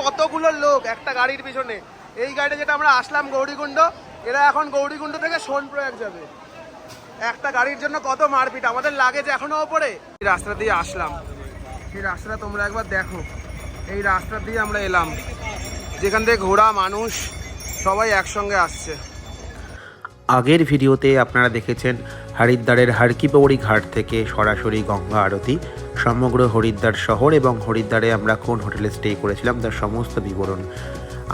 কতগুলো লোক একটা গাড়ির পিছনে। এই গাড়িতে যেটা আমরা আসলাম গৌরীকুণ্ড, এরা এখন গৌরীকুণ্ড থেকে সোনপ্রয়াগ যাবে। একটা গাড়ির জন্য কত মারপিট। আমাদের লাগেজ এখনো ওপরে। এই রাস্তা দিয়ে আসলাম, এই রাস্তাটা তোমরা একবার দেখো। এই রাস্তা দিয়ে আমরা এলাম, যেখান থেকে ঘোড়া মানুষ সবাই একসঙ্গে আসছে। আগের ভিডিওতে আপনারা দেখেছেন হরিদ্বারের হরকি-পৌড়ি ঘাট থেকে সরাসরি গঙ্গা আরতি, সমগ্র হরিদ্বার শহর এবং হরিদ্বারে আমরা কোন হোটেলে স্টে করেছিলাম তার সমস্ত বিবরণ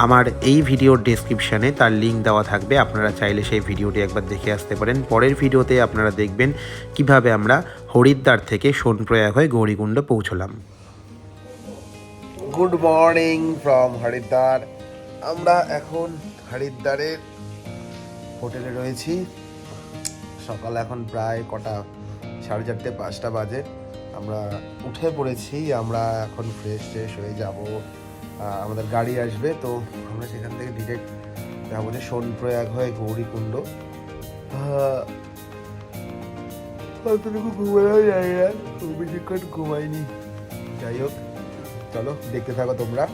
আমার এই ভিডিওর ডেসক্রিপশানে তার লিঙ্ক দেওয়া থাকবে। আপনারা চাইলে সেই ভিডিওটি একবার দেখে আসতে পারেন। পরের ভিডিওতে আপনারা দেখবেন কিভাবে আমরা হরিদ্বার থেকে সোনপ্রয়াগ হয়ে গৌরীকুণ্ড পৌঁছলাম। Good morning from Haridwar. আমরা এখন হরিদ্বারের হোটেলে রয়েছি। সকাল এখন প্রায় কটা, 4:30-5টা বাজে। আমরা উঠে পড়েছি। আমরা এখন ফ্রেশ হয়ে যাব, আমাদের গাড়ি আসবে। তো আমরা সেখান থেকে ডিরেক্ট যাবো যে সোনপ্রয়াগ হয়ে গৌরীকুণ্ড। ঘুমানো যায় না, বেশিক্ষণ ঘুমাইনি। যাই হোক, চলো দেখতে থাকো তোমরা।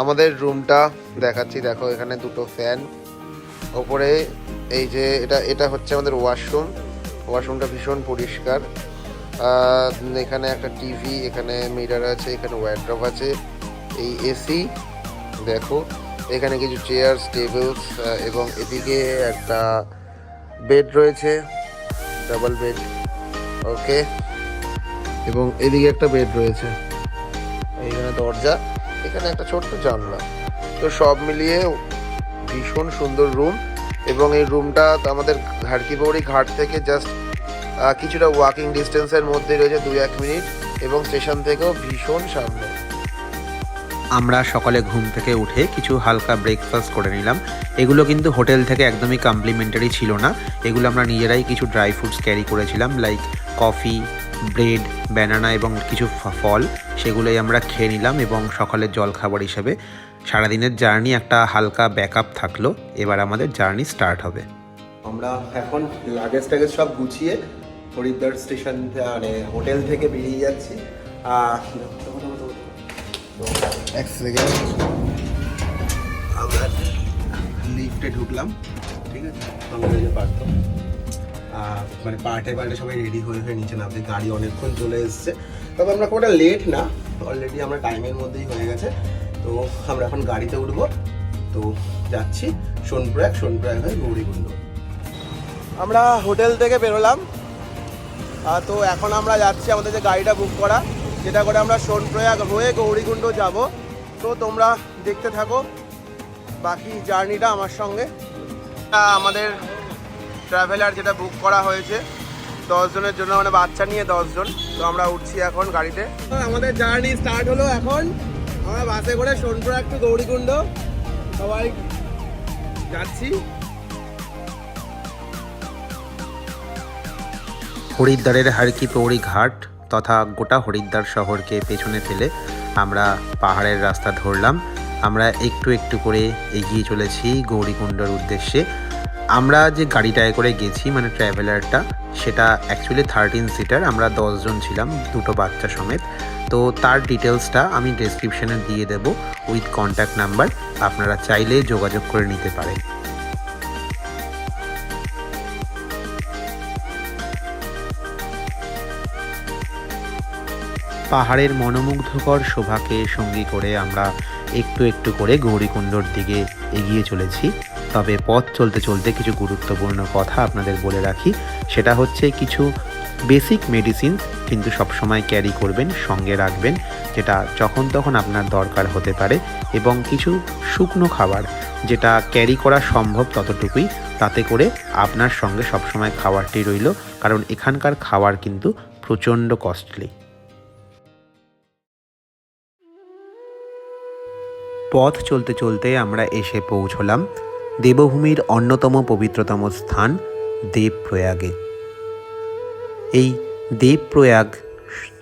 আমাদের রুমটা দেখাচ্ছি, দেখো এখানে দুটো ফ্যান ওপরে। এই যে এটা হচ্ছে আমাদের ওয়াশরুমটা ভীষণ পরিষ্কার। এখানে একটা টিভি, এখানে মিরর আছে, এখানে ওয়ার্ড্রপ আছে, এই এসি দেখো, এখানে কিছু চেয়ার্স, টেবিলস এবং এদিকে একটা বেড রয়েছে, ডাবল বেড। ওকে, এবং এদিকে একটা বেড রয়েছে, এইখানে দরজা, এখানে একটা ছোট্ট জানলা। তো সব মিলিয়ে ভীষণ সুন্দর রুম। এবং এই রুমটা আমাদের হরকি-পৌড়ি ঘাট থেকে জাস্ট কিছুটা ওয়াকিং ডিস্টেন্সের মধ্যে রয়েছে, 2-1 মিনিট, এবং স্টেশন থেকেও ভীষণ সামনে। আমরা সকালে ঘুম থেকে উঠে কিছু হালকা ব্রেকফাস্ট করে নিলাম। এগুলো কিন্তু হোটেল থেকে একদমই কমপ্লিমেন্টারি ছিল না, এগুলো আমরা নিজেরাই কিছু ড্রাই ফ্রুটস ক্যারি করেছিলাম, লাইক কফি, ব্রেড, ব্যানানা এবং কিছু ফল। সেগুলোই আমরা খেয়ে নিলাম এবং সকালের জলখাবার হিসেবে সারাদিনের জার্নি একটা হালকা ব্যাকআপ থাকলো। এবার আমাদের জার্নি স্টার্ট হবে। আমরা এখন লাগেজ সব গুছিয়ে হরিদ্বার স্টেশন মানে হোটেল থেকে বেরিয়ে যাচ্ছি। এক সেকেন্ড, আমরা লিফটে ঢুকলাম, ঠিক আছে? আমাদের যে পার্ট মানে পার্টে সবাই রেডি হয়ে নিচে নামছে। গাড়ি অনেকক্ষণ চলে এসছে, তবে আমরা কোনোটা লেট না, অলরেডি আমরা টাইমের মধ্যেই হয়ে গেছে। তো আমরা এখন গাড়িতে উঠবো। তো যাচ্ছি সোনপ্রয়াগ হয়ে গৌরীকুণ্ড। আমরা হোটেল থেকে বেরোলাম, তো এখন আমরা যাচ্ছি আমাদের যে গাড়িটা বুক করা, যেটা করে আমরা সোনপ্রয়াগ হয়ে গৌরীকুণ্ড যাব। তো তোমরা দেখতে থাকো বাকি জার্নিটা আমার সঙ্গে। আমাদের ট্রাভেলার যেটা বুক করা হয়েছে 10 জনের জন্য, মানে বাচ্চা নিয়ে 10 জন। তো আমরা উঠছি এখন গাড়িতে। আমাদের জার্নি স্টার্ট হলো। এখন আমরা বাসে করে সোনপ্রয়াগ টু গৌরীকুণ্ড সবাই যাচ্ছি। হরিদ্বারের হরকি-পৌড়ি ঘাট তথা গোটা হরিদ্বার শহরকে পেছনে ফেলে আমরা পাহাড়ের রাস্তা ধরলাম। আমরা একটু একটু করে এগিয়ে চলেছি গৌরীকুণ্ডর উদ্দেশ্যে। আমরা যে গাড়িটায় করে গেছি, মানে ট্র্যাভেলারটা, সেটা অ্যাকচুয়ালি 13 সিটার। আমরা 10 জন ছিলাম, দুটো বাচ্চা সমেত। তো তার ডিটেলসটা আমি ডেসক্রিপশানে দিয়ে দেব উইথ কন্ট্যাক্ট নাম্বার, আপনারা চাইলে যোগাযোগ করে নিতে পারেন। পাহাড়ের মনোমুগ্ধকর শোভাকে সঙ্গী করে আমরা একটু একটু করে গৌরীকুণ্ডর দিকে এগিয়ে চলেছি। তবে পথ চলতে চলতে কিছু গুরুত্বপূর্ণ কথা আপনাদের বলে রাখি, সেটা হচ্ছে কিছু বেসিক মেডিসিন কিন্তু সবসময় ক্যারি করবেন, সঙ্গে রাখবেন, যেটা যখন তখন আপনার দরকার হতে পারে, এবং কিছু শুকনো খাবার যেটা ক্যারি করা সম্ভব ততটুকুই, তাতে করে আপনার সঙ্গে সবসময় খাবারটি রইল, কারণ এখানকার খাবার কিন্তু প্রচণ্ড কস্টলি। পথ চলতে চলতে আমরা এসে পৌঁছলাম দেবভূমির অন্যতম পবিত্রতম স্থান দেবপ্রয়াগে। এই দেবপ্রয়াগ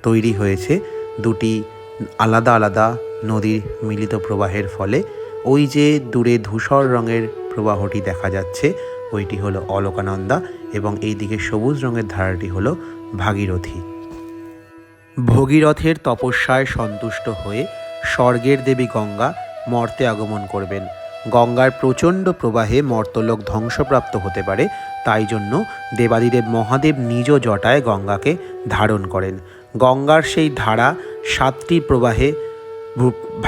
তৈরি হয়েছে দুটি আলাদা আলাদা নদীর মিলিত প্রবাহের ফলে। ওই যে দূরে ধূসর রঙের প্রবাহটি দেখা যাচ্ছে, ওইটি হলো অলকানন্দা, এবং এই দিকে সবুজ রঙের ধারাটি হলো ভাগীরথী। ভগীরথের তপস্যায় সন্তুষ্ট হয়ে স্বর্গের দেবী গঙ্গা মর্তে আগমন করবেন। গঙ্গার প্রচণ্ড প্রবাহে মর্তলোক ধ্বংসপ্রাপ্ত হতে পারে, তাই জন্য দেবাদিদেব মহাদেব নিজ জটায় গঙ্গাকে ধারণ করেন। গঙ্গার সেই ধারা 7টি প্রবাহে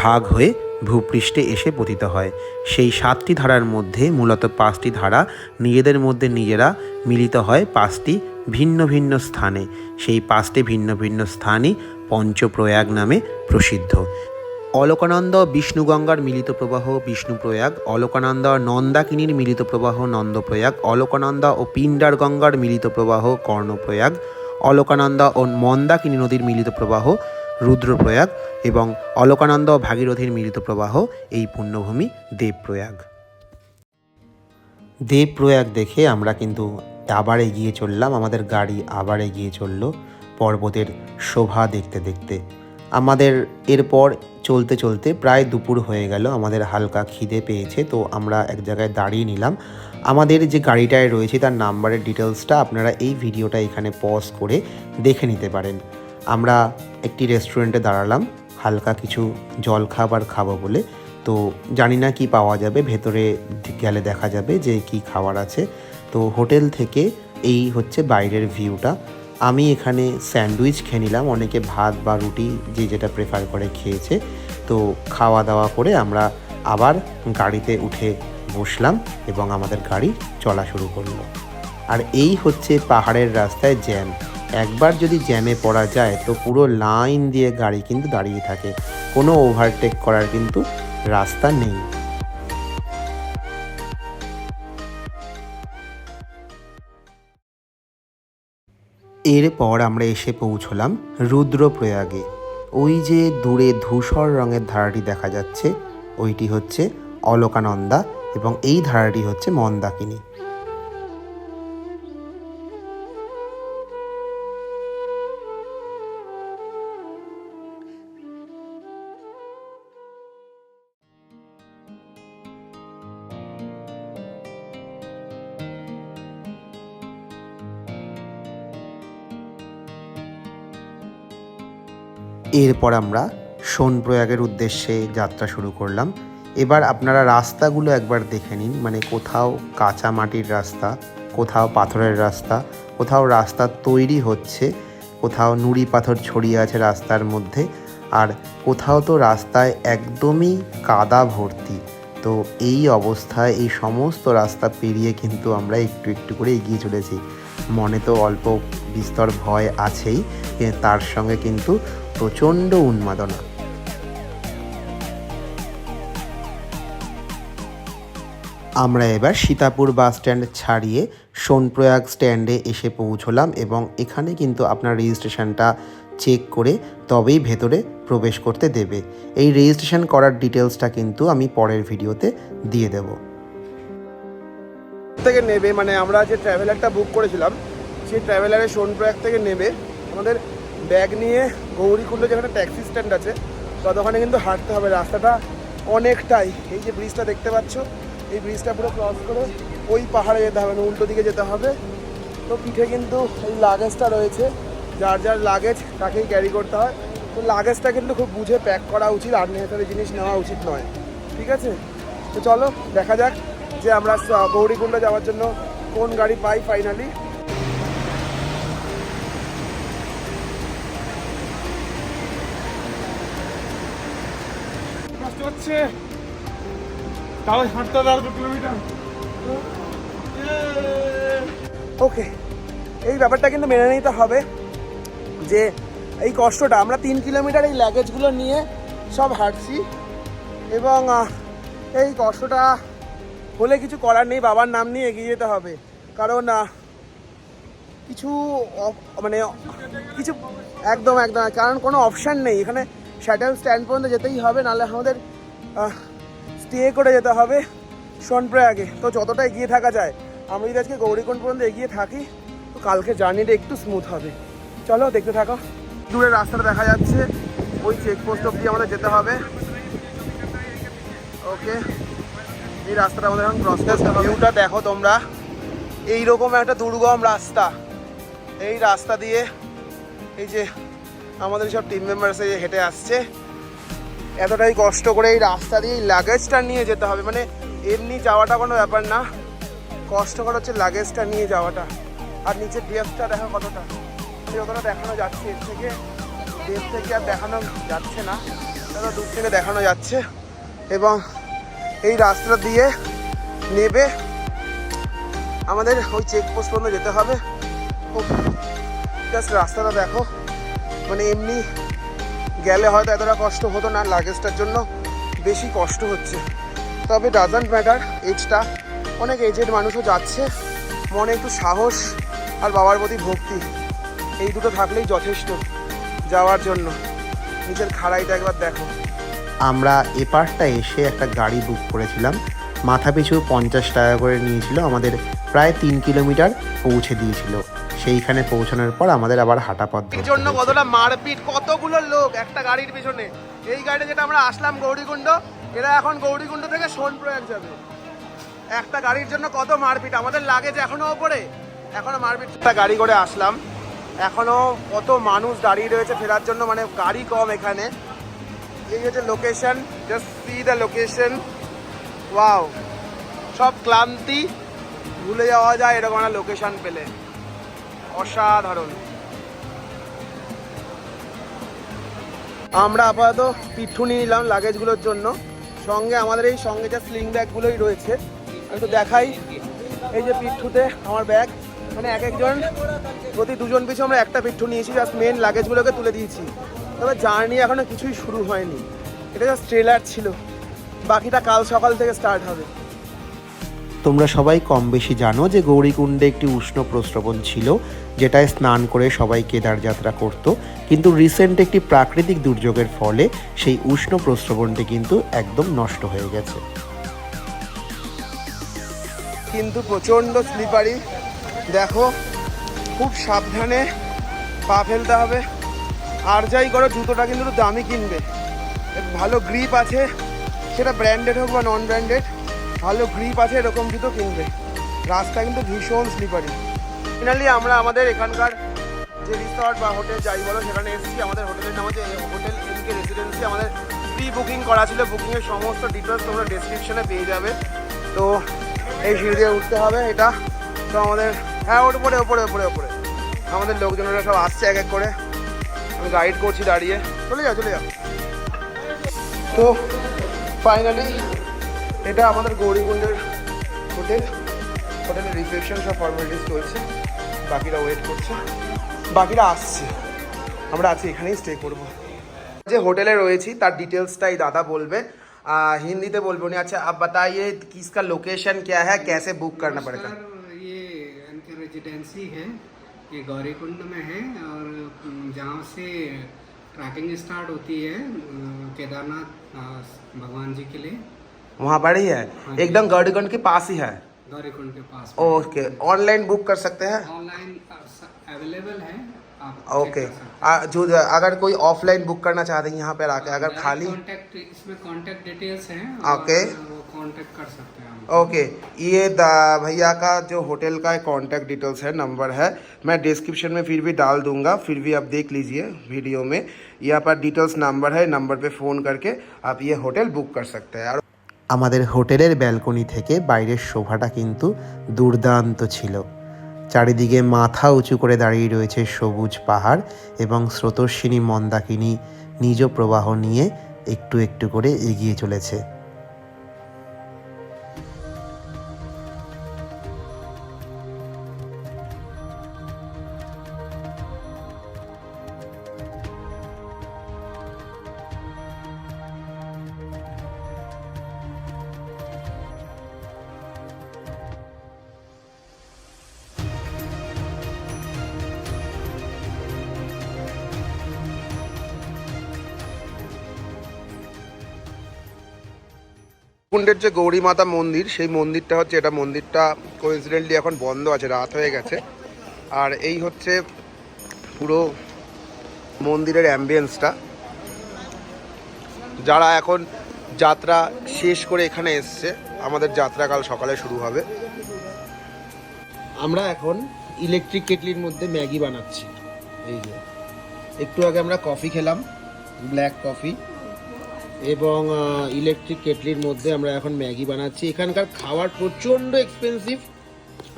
ভাগ হয়ে ভূপৃষ্ঠে এসে পতিত হয়। সেই 7টি ধারার মধ্যে মূলত 5টি ধারা নিজেদের মধ্যে নিজেরা মিলিত হয় 5টি ভিন্ন ভিন্ন স্থানে। সেই 5টি ভিন্ন ভিন্ন স্থানই পঞ্চপ্রয়াগ নামে প্রসিদ্ধ। অলকানন্দা ও বিষ্ণুগঙ্গার মিলিত প্রবাহ বিষ্ণুপ্রয়াগ, অলকানন্দা ও নন্দাকিনীর মিলিত প্রবাহ নন্দপ্রয়াগ, অলকানন্দা ও পিণ্ডার গঙ্গার মিলিত প্রবাহ কর্ণপ্রয়াগ, অলকানন্দা ও মন্দাকিনী নদীর মিলিত প্রবাহ রুদ্রপ্রয়াগ এবং অলকানন্দা ও ভাগীরথীর মিলিত প্রবাহ এই পুণ্যভূমি দেবপ্রয়াগ। দেবপ্রয়াগ দেখে আমরা কিন্তু আবার এগিয়ে চললাম, আমাদের গাড়ি আবার এগিয়ে চলল পর্বতের শোভা দেখতে দেখতে। আমাদের এরপর চলতে চলতে প্রায় দুপুর হয়ে গেল, আমাদের হালকা খিদে পেয়েছে, তো আমরা এক জায়গায় দাঁড়িয়ে নিলাম। আমাদের যে গাড়িটায় রয়েছে তার নাম্বারের ডিটেলসটা আপনারা এই ভিডিওটা এখানে পজ করে দেখে নিতে পারেন। আমরা একটি রেস্টুরেন্টে দাঁড়ালাম হালকা কিছু জলখাবার খাবো বলে, তো জানি না কি পাওয়া যাবে, ভেতরে গেলে দেখা যাবে যে কি খাবার আছে। তো হোটেল থেকে এই হচ্ছে বাইরের ভিউটা। আমি এখানে স্যান্ডউইচ খেয়ে নিলাম, অনেকে ভাত বা রুটি যে যেটা প্রেফার করে খেয়েছে। তো খাওয়া দাওয়া করে আমরা আবার গাড়িতে উঠে বসলাম এবং আমাদের গাড়ি চলা শুরু করলো। আর এই হচ্ছে পাহাড়ের রাস্তায় জ্যাম। একবার যদি জ্যামে পড়া যায় তো পুরো লাইন দিয়ে গাড়ি কিন্তু দাঁড়িয়ে থাকে, কোনো ওভারটেক করার কিন্তু রাস্তা নেই। এরপর আমরা এসে পৌঁছলাম রুদ্রপ্রয়াগে। ওই যে দূরে ধূসর রঙের ধারাটি দেখা যাচ্ছে ওইটি হচ্ছে অলকানন্দা এবং এই ধারাটি হচ্ছে মন্দাকিনী। এরপর আমরা সোনপ্রয়াগের উদ্দেশ্যে যাত্রা শুরু করলাম। এবার আপনারা রাস্তাগুলো একবার দেখে নিন, মানে কোথাও কাঁচা মাটির রাস্তা, কোথাও পাথরের রাস্তা, কোথাও রাস্তা তৈরি হচ্ছে, কোথাও নুড়ি পাথর ছড়িয়ে আছে রাস্তার মধ্যে, আর কোথাও তো রাস্তায় একদমই কাদা ভর্তি। তো এই অবস্থায় এই সমস্ত রাস্তা পেরিয়ে কিন্তু আমরা একটু একটু করে এগিয়ে চলেছি। মনে তো অল্প বিস্তর ভয় আছেই, তার সঙ্গে কিন্তু প্রচণ্ড উন্মাদনা। আমরা এবার সীতাপুর বাস স্ট্যান্ড ছাড়িয়ে সোনপ্রয়াগ স্ট্যান্ডে এসে পৌঁছলাম এবং এখানে কিন্তু আপনার রেজিস্ট্রেশনটা চেক করে তবেই ভেতরে প্রবেশ করতে দেবে। এই রেজিস্ট্রেশন করার ডিটেলসটা কিন্তু আমি পরের ভিডিওতে দিয়ে দেব। থেকে নেবে, মানে আমরা যে ট্রাভেলারটা বুক করেছিলাম সেই ট্রাভেলারে সোনপ্রয়াগ থেকে নেবে আমাদের ব্যাগ নিয়ে গৌরীকুণ্ড যেখানে ট্যাক্সি স্ট্যান্ড আছে ততখানে কিন্তু হাঁটতে হবে। রাস্তাটা অনেকটাই, এই যে ব্রিজটা দেখতে পাচ্ছ এই ব্রিজটা পুরো ক্রস করে ওই পাহাড়ে যেতে হবে, উল্টো দিকে যেতে হবে। তো পিঠে কিন্তু এই লাগেজটা রয়েছে, যার যার লাগেজ তাকেই ক্যারি করতে হয়। তো লাগেজটা কিন্তু খুব বুঝে প্যাক করা উচিত, আননেসেসারি জিনিস নেওয়া উচিত নয়, ঠিক আছে? তো চলো দেখা যাক যে আমরা গৌরীকুণ্ড যাওয়ার জন্য কোন গাড়ি পাই ফাইনালি। কষ্ট হচ্ছে, তাও হাঁটতে হবে 2 কিলোমিটার। ওকে, এই ব্যাপারটা কিন্তু মেনে নিতে হবে যে এই কষ্টটা আমরা 3 কিলোমিটার এই লাগেজগুলো নিয়ে সব হাঁটছি এবং এই কষ্টটা হলে কিছু করার নেই, বাবার নাম নিয়ে এগিয়ে যেতে হবে। কারণ কিছু মানে কিছু একদম একদম, কারণ কোনো অপশান নেই এখানে, শ্যাটেল স্ট্যান্ড পর্যন্ত যেতেই হবে, নাহলে আমাদের স্টে করে যেতে হবে সোনপ্রয়াগে। তো যতটা এগিয়ে থাকা যায়, আমরা যদি আজকে গৌরীকুণ্ড পর্যন্ত এগিয়ে থাকি তো কালকে জার্নিটা একটু স্মুথ হবে। চলো দেখতে থাকো। দূরে রাস্তাটা দেখা যাচ্ছে, ওই চেকপোস্ট অব্দি আমাদের যেতে হবে। ওকে, এই রাস্তাটা আমাদের এখন ক্রস করতে হবে। ভিউটা দেখো তোমরা, এইরকম একটা দুর্গম রাস্তা, এই রাস্তা দিয়ে এই যে আমাদের সব টিম মেম্বার্স হেঁটে আসছে। এতটাই কষ্ট করে এই রাস্তা দিয়ে লাগেজটা নিয়ে যেতে হবে, মানে এমনি যাওয়াটা কোনো ব্যাপার না, কষ্টকর হচ্ছে লাগেজটা নিয়ে যাওয়াটা। আর নিচের ডেপটা দেখা কতটা, যতটা দেখানো যাচ্ছে এর থেকে ডেপ থেকে আর দেখানো যাচ্ছে না, তত দূর থেকে দেখানো যাচ্ছে। এবং এই রাস্তা দিয়ে নেবে আমাদের ওই চেকপোস্ট পর্যন্ত যেতে হবে। জাস্ট রাস্তাটা দেখো, মানে এমনি গেলে হয়তো এতটা কষ্ট হতো না, লাগেজটার জন্য বেশি কষ্ট হচ্ছে। তবে ডাজন্ট ম্যাটার, এজটা অনেক এজেড মানুষও যাচ্ছে, মনে একটু সাহস আর বাবার প্রতি ভক্তি, এই দুটো থাকলেই যথেষ্ট যাওয়ার জন্য। নিচের খাড়াইটা একবার দেখো। আমরা এপারটা এসে একটা গাড়ি বুক করেছিলাম, মাথা পিছু 50 টাকা করে নিয়েছিল, আমাদের প্রায় 3 কিলোমিটার পৌঁছে দিয়েছিল। সেইখানে পৌঁছানোর পর আমাদের আবার হাঁটা পথ ধরতে এর জন্য হয়েছে। কতটা মারপিট, কতগুলো লোক একটা গাড়ির পিছনে। এই গাড়িতে যেটা আমরা আসলাম গৌরীকুণ্ড, এরা এখন গৌরীকুণ্ড থেকে সোনপ্রয়াগ যাবে। একটা গাড়ির জন্য কত মারপিট, আমাদের লাগেজ এখনো ওপরে, এখনো মারপিট। একটা গাড়ি করে আসলাম, এখনো কত মানুষ দাঁড়িয়ে রয়েছে ফেরার জন্য, মানে গাড়ি কম এখানে। এই হচ্ছে location, just see the location. Wow, সব ক্লান্তি ভুলে যাওয়া যায় এরকম একটা লোকেশন পেলে, অসাধারণ। আমরা আপাতত পিঠু নিয়ে নিলাম লাগেজগুলোর জন্য, সঙ্গে আমাদের এই সঙ্গে যে স্লিং ব্যাগগুলোই রয়েছে। আমি তো দেখাই, এই যে পিঠুতে আমার ব্যাগ, মানে এক একজন প্রতি দুজন পিছু আমরা একটা পিঠু নিয়েছি, জাস্ট মেন লাগেজগুলোকে তুলে দিয়েছি। তবে জার্নি এখনো কিছুই শুরু হয়নি, এটা জাস্ট ট্রেলার ছিল, বাকিটা কাল সকাল থেকে স্টার্ট হবে। তোমরা সবাই কম বেশি জানো যে গৌরীকুণ্ডে একটি উষ্ণ প্রস্রবণ ছিল, যেটায় স্নান করে সবাই কেদার যাত্রা করত। কিন্তু রিসেন্ট একটি প্রাকৃতিক দুর্যোগের ফলে সেই উষ্ণ প্রস্রবণটি কিন্তু একদম নষ্ট হয়ে গেছে। কিন্তু প্রচণ্ড স্লিপারি, দেখো খুব সাবধানে পা ফেলতে হবে। আর যাই করো, জুতোটা কিন্তু একটু দামি কিনবে, ভালো গ্রিপ আছে, সেটা ব্র্যান্ডেড হোক বা নন ব্র্যান্ডেড, ভালো গ্রিপ আছে এরকম জুতো কিনবে। রাস্তা কিন্তু ভীষণ স্লিপারি। ফাইনালি আমরা আমাদের এখানকার যে রিসর্ট বা হোটেল যাই বলো সেখানে এসেছি। আমাদের হোটেলের নাম হচ্ছে হোটেল এমকে রেসিডেন্সি। আমাদের প্রি বুকিং করা ছিল, বুকিংয়ের সমস্ত ডিটেলস তোমরা ডেসক্রিপশনে পেয়ে যাবে। তো এই সিঁড়ি দিয়ে উঠতে হবে, এটা তো আমাদের, হ্যাঁ ওপরে ওপরে ওপরে ওপরে আমাদের লোকজনেরা সব আসছে এক এক করে, আমি গাইড করছি দাঁড়িয়ে। চলে যাও চলে যাও। তো ফাইনালি এটা আমাদের গৌরীকুণ্ডের হোটেল, হোটেলের রিসেপশন, সব ফর্মালিটিস চলছে, বাকিরা ওয়েট করছে, বাকিরা আসছে, আমরা আজকে এখানেই স্টে করব। যে হোটেলে রয়েছি তার ডিটেলসটাই দাদা বলবে, হিন্দিতে বলবে উনি। আচ্ছা आप बताइए कि इसका लोकेशन क्या है, कैसे बुक करना पड़ेगा? ये इनकी रेजिडेंसी है, ये गौरीकुंड में है, और जहाँ से ट्रैकिंग स्टार्ट होती है केदारनाथ भगवान जी के लिए, वहाँ पर ही है, एकदम गौरीकुंड के पास ही है। गौरीकुंड के पास। ओके, ऑनलाइन बुक कर सकते हैं? ऑनलाइन अवेलेबल है, आप ओके, जो अगर कोई ऑफलाइन बुक करना चाहते हैं यहाँ पर आके, अगर खाली कॉन्टैक्ट, इसमें कॉन्टैक्ट डिटेल्स हैं, ओके, वो कॉन्टैक्ट कर सकते हैं हम। ओके, ये भैया का जो होटल का कॉन्टैक्ट डिटेल्स है, नंबर है, मैं डिस्क्रिप्शन में फिर भी डाल दूंगा, फिर भी आप देख लीजिए वीडियो में, यहाँ पर डिटेल्स नंबर है, नंबर पे फ़ोन करके आप ये होटल बुक कर सकते हैं। আমাদের হোটেলের ব্যালকনি থেকে বাইরের শোভাটা কিন্তু দুর্দান্ত ছিল। চারিদিকে মাথা উঁচু করে দাঁড়িয়ে রয়েছে সবুজ পাহাড়, এবং স্রোতস্বিনী মন্দাকিনী নিজ প্রবাহ নিয়ে একটু একটু করে এগিয়ে চলেছে। কুণ্ডের যে গৌরী মাতা মন্দির, সেই মন্দিরটা হচ্ছে এটা, মন্দিরটা কোইন্সিডেন্টলি এখন বন্ধ আছে, রাত হয়ে গেছে। আর এই হচ্ছে পুরো মন্দিরের অ্যাম্বিয়েন্সটা। যারা এখন যাত্রা শেষ করে এখানে এসছে, আমাদের যাত্রা কাল সকালে শুরু হবে। আমরা এখন ইলেকট্রিক কেটলির মধ্যে ম্যাগি বানাচ্ছি। এই যে একটু আগে আমরা কফি খেলাম, ব্ল্যাক কফি, এবং ইলেকট্রিক কেটলির মধ্যে আমরা এখন ম্যাগি বানাচ্ছি। এখানকার খাবার প্রচণ্ড এক্সপেন্সিভ।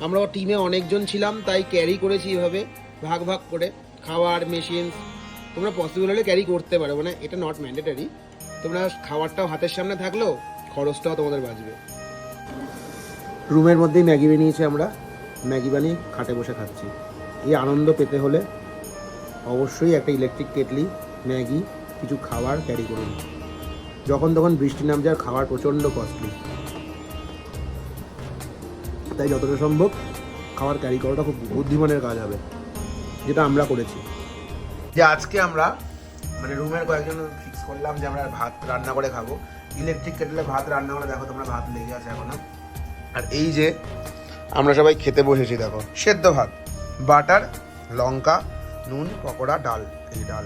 আমরা টিমে অনেকজন ছিলাম, তাই ক্যারি করেছি এভাবে ভাগ ভাগ করে খাওয়ার মেশিন। তোমরা পসিবল হলে ক্যারি করতে পারো, মানে এটা নট ম্যান্ডেটারি। তোমরা খাবারটাও হাতের সামনে থাকলেও খরচটাও তোমাদের বাঁচবে। রুমের মধ্যেই ম্যাগি বানিয়েছি আমরা, ম্যাগি বানিয়ে খাটে বসে খাচ্ছি। এই আনন্দ পেতে হলে অবশ্যই একটা ইলেকট্রিক কেটলি, ম্যাগি, কিছু খাবার ক্যারি করুন। যখন তখন বৃষ্টি নামছে আর খাবার প্রচণ্ড কস্টলি, তাই যতটা সম্ভব খাবার ক্যারি করাটা খুব বুদ্ধিমানের কাজ হবে, যেটা আমরা করেছি। যে আজকে আমরা মানে রুমের কয়েকজন ফিক্স করলাম যে আমরা ভাত রান্না করে খাবো। ইলেকট্রিক কেটলে ভাত রান্না করে দেখো তোমরা, ভাত লেগে আছে এখনো। আর এই যে আমরা সবাই খেতে বসেছি, দেখো সেদ্ধ ভাত, বাটার, লঙ্কা, নুন, পকোড়া, ডাল। এই ডাল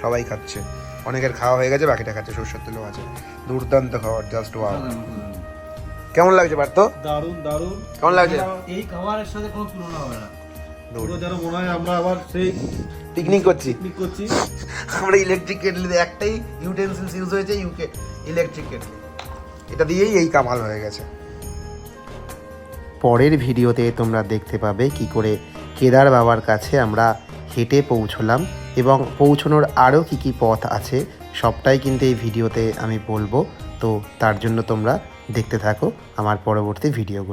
সবাই খাচ্ছে, অনেকের খাওয়া হয়ে গেছে, বাকিটা খাচ্ছে, সরষের তেলও আছে। দুর্দান্ত খাবার, জাস্ট ওয়াও। কেমন লাগছে পার্থ? দারুণ দারুণ। কেমন লাগছে? এই খাবারের সাথে কোনো তুলনা হবে না। দূর। পুরো যেন মনে হয় আমরা আবার সেই পিকনিক করছি। পিকনিক করছি। আমরা ইলেকট্রিক কেটলিতে একটাই ইউটেন্সিলস ইউজ হয়েছে, ইলেকট্রিক কেটলি, এটা দিয়েই এই কামাল হয়ে গেছে। পরের ভিডিওতে তোমরা দেখতে পাবে কি করে কেদার বাবার কাছে আমরা হেঁটে পৌঁছলাম এবং পৌঁছানোর আরও কী কী পথ আছে সবটাই কিন্তু এই ভিডিওতে আমি বলবো। তো তার জন্য তোমরা দেখতে থাকো আমার পরবর্তী ভিডিওগুলো।